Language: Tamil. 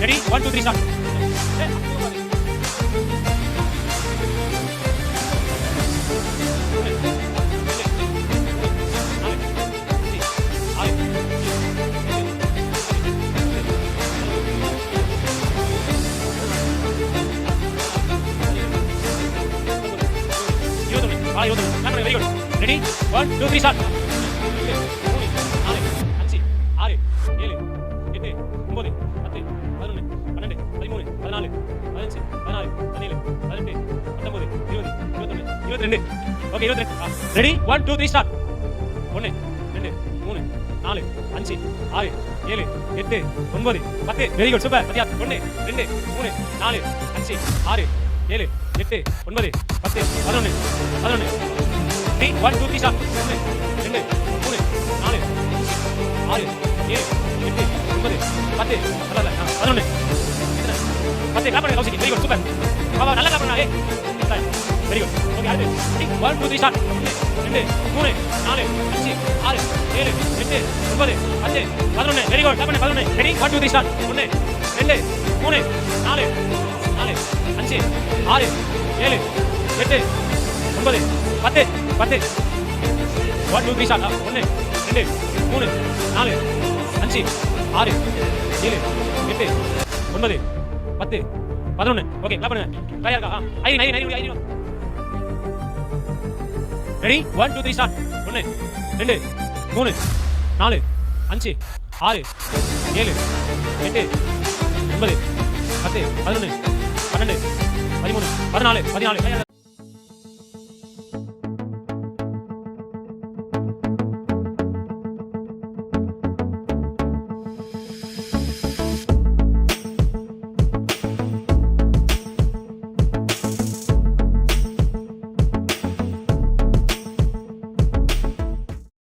Ready 1 2 3 start. Very good. Ready 1 2 3 start. 4 5 6 7 8 9 10 11 12 13 14 15 16 17 18 19 20 21 22. Okay 22. Ready 1 2 3 start. 1 2 3 4 5 6 7 8 9 10. Very good super. 1 2 3 4 5 6 7 8 9 10 11 11. 1 2 3 start. 1 2 3 4 6 7 8 9 10 11 10. Clap பண்ணுங்க Kaushik. Very good super. Baba நல்லா கிளாப் பண்ணுங்க. Very good. ஓகே அடுத்து 1 2 3 ஸ்டார்ட். 1 2 3 4 5 6 7 8 9 10 11. Very good. கிளாப் பண்ணுங்க 11. Ready 1 2 3 start. 1 2 3 4 4 5 6 7 8 9 10 10. 1 2 3 start. 1 2 3 4 5 6 7 8 9 10 11. Okay clap பண்ணுங்க. தயாரா இருக்கா? ஐடி ரெடி 1 2 3 ஸ்டார்ட். 1 2 3 4 5 6 7 8 9 10 11 12 13 14 14.